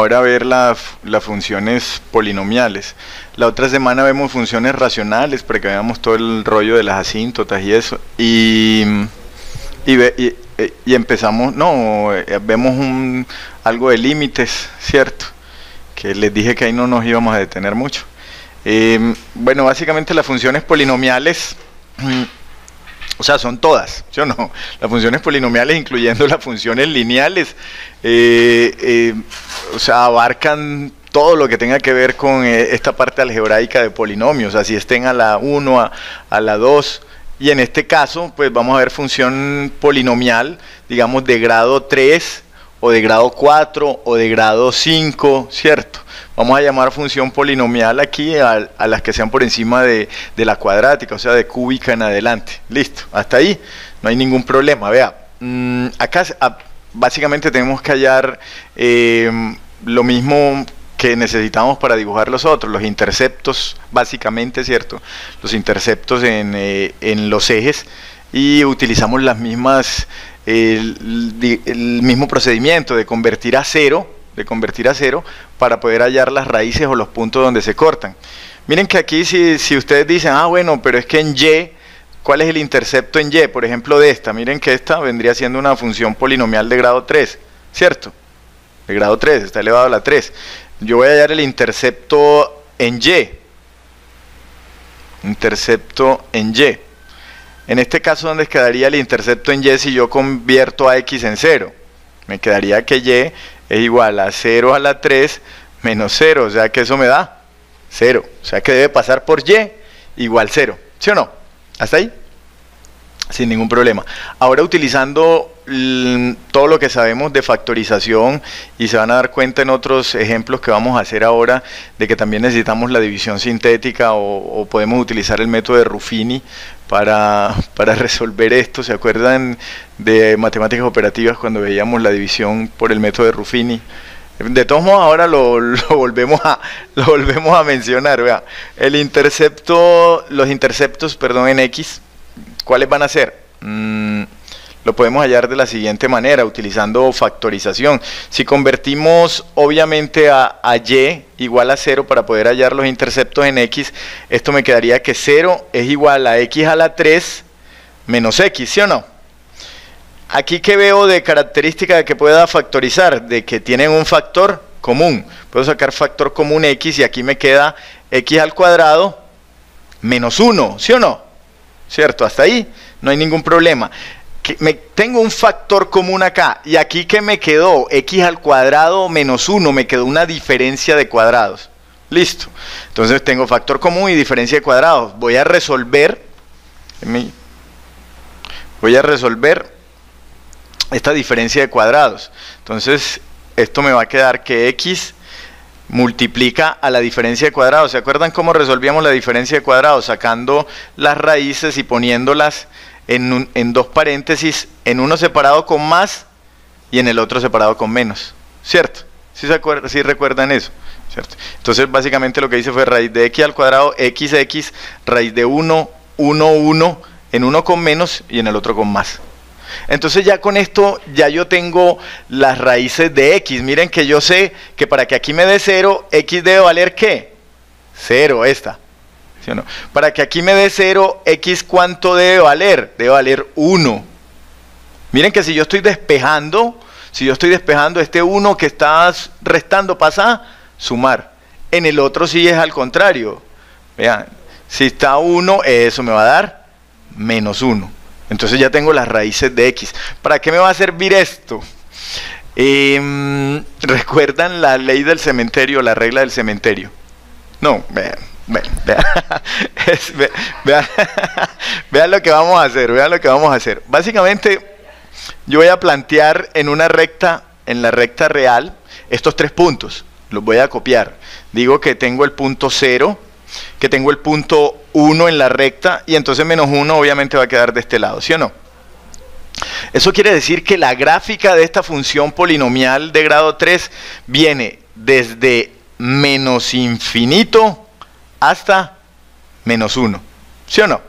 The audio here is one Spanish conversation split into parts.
Ahora ver las funciones polinomiales. La otra semana vemos funciones racionales para que veamos todo el rollo de las asíntotas y eso. Y empezamos, vemos algo de límites, ¿cierto? Que les dije que ahí no nos íbamos a detener mucho. Bueno, básicamente las funciones polinomiales, o sea, son todas, ¿sí o no? Las funciones polinomiales, incluyendo las funciones lineales, o sea, abarcan todo lo que tenga que ver con esta parte algebraica de polinomios, así estén a la 1, a la 2, y en este caso, pues vamos a ver función polinomial, digamos, de grado 3, o de grado 4, o de grado 5, ¿cierto? Vamos a llamar función polinomial aquí a las que sean por encima de la cuadrática, o sea, de cúbica en adelante. Listo, hasta ahí no hay ningún problema. Vea, acá básicamente tenemos que hallar lo mismo que necesitamos para dibujar los otros, los interceptos, básicamente, ¿cierto? Los interceptos en los ejes, y utilizamos las mismas, el mismo procedimiento de convertir a cero, para poder hallar las raíces o los puntos donde se cortan. Miren que aquí si ustedes dicen, bueno, pero es que en Y, ¿cuál es el intercepto en Y? Por ejemplo, de esta, miren que esta vendría siendo una función polinomial de grado 3, ¿cierto? De grado 3, está elevado a la 3. Yo voy a hallar el intercepto en Y. Intercepto en Y. En este caso, ¿dónde quedaría el intercepto en Y si yo convierto a X en 0? Me quedaría que Y es igual a 0 a la 3 menos 0, o sea que eso me da 0, o sea que debe pasar por Y igual 0, ¿sí o no? ¿Hasta ahí? Sin ningún problema. Ahora utilizando todo lo que sabemos de factorización, y se van a dar cuenta en otros ejemplos que vamos a hacer ahora, de que también necesitamos la división sintética o podemos utilizar el método de Ruffini para resolver esto. ¿Se acuerdan de matemáticas operativas cuando veíamos la división por el método de Ruffini? De todos modos, ahora lo volvemos a mencionar. Vea, los interceptos, en X, ¿cuáles van a ser? Lo podemos hallar de la siguiente manera, utilizando factorización. Si convertimos obviamente a Y igual a 0 para poder hallar los interceptos en X, esto me quedaría que 0 es igual a X a la 3 menos X, ¿sí o no? Aquí, ¿qué veo de característica de que pueda factorizar? De que tienen un factor común. Puedo sacar factor común X y aquí me queda X al cuadrado menos 1, ¿sí o no? ¿Cierto? Hasta ahí no hay ningún problema. Tengo un factor común acá, y aquí ¿qué me quedó? X al cuadrado menos 1, me quedó una diferencia de cuadrados. Listo. Entonces tengo factor común y diferencia de cuadrados. Voy a resolver esta diferencia de cuadrados. Entonces esto me va a quedar que X multiplica a la diferencia de cuadrados. ¿Se acuerdan cómo resolvíamos la diferencia de cuadrados? Sacando las raíces y poniéndolas en dos paréntesis, en uno separado con más y en el otro separado con menos, ¿cierto? ¿Sí recuerdan eso? ¿Cierto? Entonces básicamente lo que hice fue raíz de X al cuadrado, XX, raíz de 1, 1, 1, en uno con menos y en el otro con más. Entonces ya con esto ya yo tengo las raíces de X. Miren que yo sé que para que aquí me dé 0, X debe valer ¿qué? 0, esta. ¿Sí o no? Para que aquí me dé 0, X ¿cuánto debe valer? Debe valer 1. Miren que si yo estoy despejando, este 1 que está restando pasa a sumar. En el otro sí es al contrario. Vean, si está 1, eso me va a dar menos 1. Entonces ya tengo las raíces de X. ¿Para qué me va a servir esto? ¿Recuerdan la ley del cementerio, la regla del cementerio? No, vean. Vean lo que vamos a hacer, Básicamente, yo voy a plantear en la recta real, estos 3 puntos. Los voy a copiar. Digo que tengo el punto 0, que tengo el punto 1 en la recta, y entonces menos 1 obviamente va a quedar de este lado, ¿sí o no? Eso quiere decir que la gráfica de esta función polinomial de grado 3 viene desde menos infinito hasta menos 1, ¿sí o no?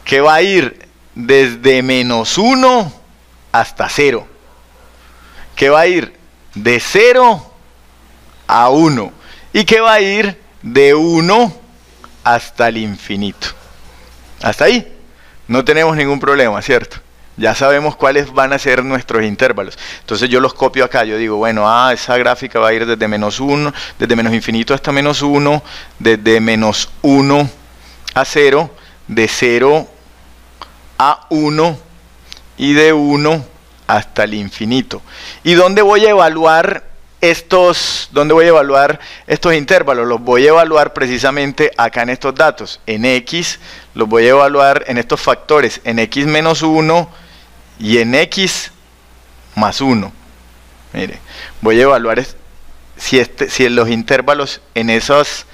Que va a ir desde menos 1 hasta 0, que va a ir de 0 a 1 y que va a ir de 1 hasta el infinito. Hasta ahí no tenemos ningún problema, ¿cierto? Ya sabemos cuáles van a ser nuestros intervalos. Entonces yo los copio acá. Yo digo, bueno, esa gráfica va a ir desde menos 1, desde menos infinito hasta menos 1, desde menos 1 a 0, de 0 a 1 y de 1 hasta el infinito. ¿Y dónde voy a evaluar estos intervalos? Los voy a evaluar precisamente acá en estos datos. En X los voy a evaluar en estos factores, en X menos 1 y en X más 1. Mire, voy a evaluar si los intervalos en esos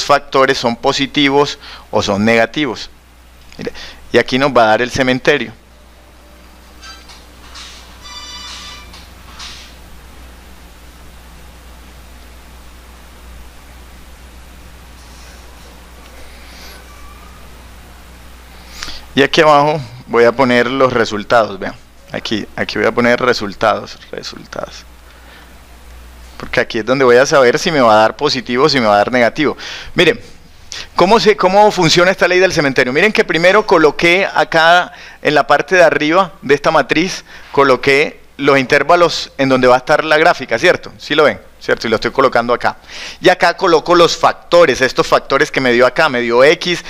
factores son positivos o son negativos. Mire, y aquí nos va a dar el cementerio. Y aquí abajo voy a poner los resultados, vean. Aquí voy a poner resultados. Porque aquí es donde voy a saber si me va a dar positivo o si me va a dar negativo. Miren, ¿cómo funciona esta ley del cementerio? Miren que primero coloqué acá en la parte de arriba de esta matriz, coloqué los intervalos en donde va a estar la gráfica, ¿cierto? ¿Sí lo ven? ¿Cierto? Y lo estoy colocando acá. Y acá coloco los factores, estos factores que me dio acá, me dio x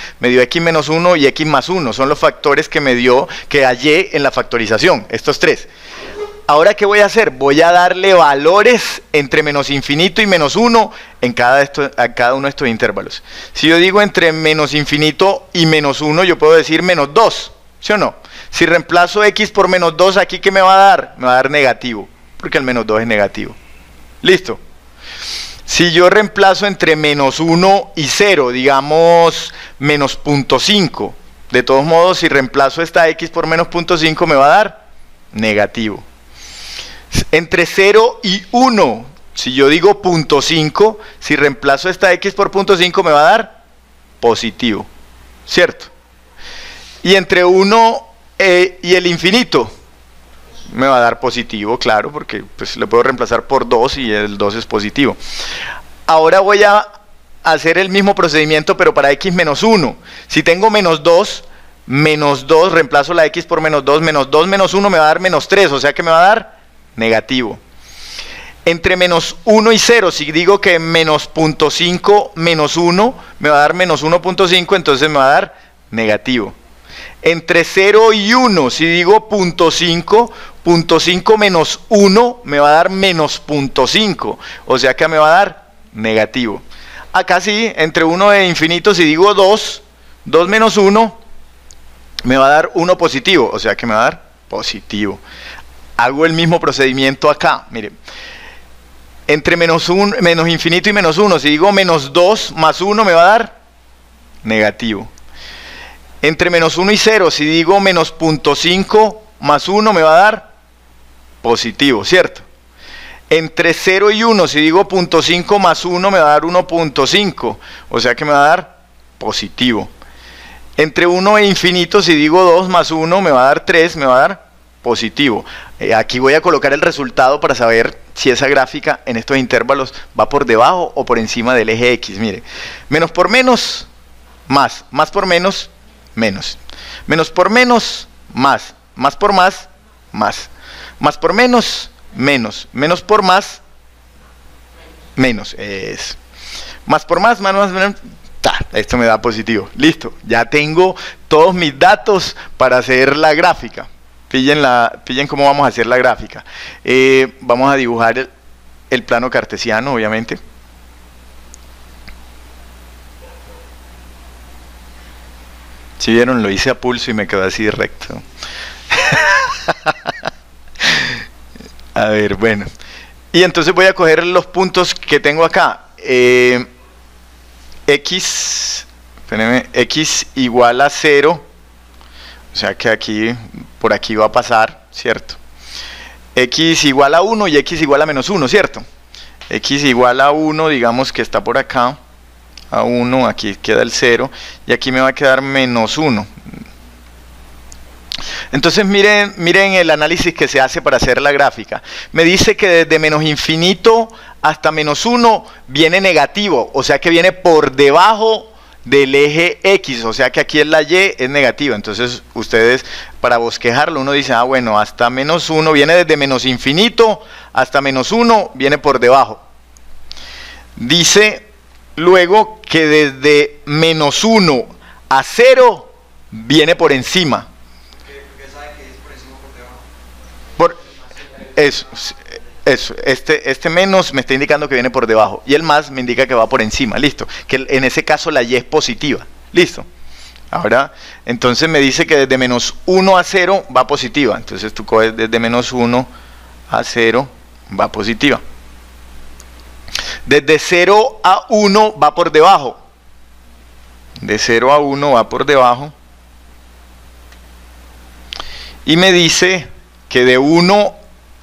menos 1 y x más 1. Son los factores que hallé en la factorización, estos tres. Ahora, ¿qué voy a hacer? Voy a darle valores entre menos infinito y menos 1 a cada uno de estos intervalos. Si yo digo entre menos infinito y menos 1, yo puedo decir menos 2, ¿sí o no? Si reemplazo x por menos 2, ¿aquí qué me va a dar? Me va a dar negativo, porque el menos 2 es negativo. ¿Listo? Si yo reemplazo entre menos 1 y 0, digamos menos 0.5, de todos modos, si reemplazo esta x por menos 0.5, me va a dar negativo. Entre 0 y 1, si yo digo 0.5, si reemplazo esta x por 0.5, me va a dar positivo, ¿cierto? Y entre 1 y el infinito, me va a dar positivo, claro, porque pues lo puedo reemplazar por 2 y el 2 es positivo. Ahora voy a hacer el mismo procedimiento, pero para x menos 1. Si tengo menos 2, reemplazo la x por menos 2 menos 1 me va a dar menos 3, o sea que me va a dar negativo. Entre menos 1 y 0, si digo que menos 0.5 menos 1 me va a dar menos 1.5, entonces me va a dar negativo. Entre 0 y 1, si digo 0.5 menos 1 me va a dar menos 0.5, o sea que me va a dar negativo. Acá sí, entre 1 e infinito, si digo 2 menos 1 me va a dar 1 positivo, o sea que me va a dar positivo. Hago el mismo procedimiento acá, miren. Entre menos infinito y menos 1, si digo menos 2 más 1 me va a dar negativo. Entre menos 1 y 0, si digo menos 0.5 más 1 me va a dar positivo, ¿cierto? Entre 0 y 1, si digo 0.5 más 1 me va a dar 1.5, o sea que me va a dar positivo. Entre 1 e infinito, si digo 2 más 1 me va a dar 3, me va a dar positivo. Aquí voy a colocar el resultado para saber si esa gráfica en estos intervalos va por debajo o por encima del eje X. Mire, menos por menos, más por menos, menos. Menos por menos, más por más, más por menos, menos. Menos por más, menos. Más por más, menos. Esto me da positivo. Listo, ya tengo todos mis datos para hacer la gráfica. Pillen cómo vamos a hacer la gráfica. Vamos a dibujar el plano cartesiano, obviamente. Si vieron, lo hice a pulso y me quedó así recto. A ver, bueno. Y entonces voy a coger los puntos que tengo acá. X igual a 0. O sea que por aquí va a pasar, ¿cierto? X igual a 1 y x igual a menos 1, ¿cierto? X igual a 1, digamos que está por acá. A 1, aquí queda el 0. Y aquí me va a quedar menos 1. Entonces miren el análisis que se hace para hacer la gráfica. Me dice que desde menos infinito hasta menos 1 viene negativo, o sea que viene por debajo del eje X, o sea que aquí es la Y, es negativa. Entonces ustedes, para bosquejarlo, uno dice, ah bueno, hasta menos 1, viene desde menos infinito hasta menos 1, viene por debajo. Dice luego que desde menos 1 a 0 viene por encima. Porque sabe que es por encima o por debajo. Este menos me está indicando que viene por debajo y el más me indica que va por encima, listo. Que en ese caso la Y es positiva, listo. Ahora, entonces me dice que desde menos 1 a 0 va positiva. Entonces tú coges desde menos 1 a 0 va positiva. Desde 0 a 1 va por debajo. De 0 a 1 va por debajo. Y me dice que de 1,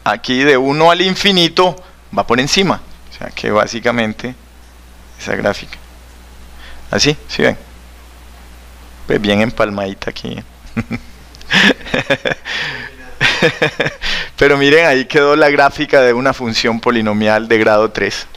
aquí de 1 al infinito, va por encima. O sea que básicamente esa gráfica. Así, ¿sí ven? Pues bien empalmadita aquí. Pero miren, ahí quedó la gráfica de una función polinomial de grado 3.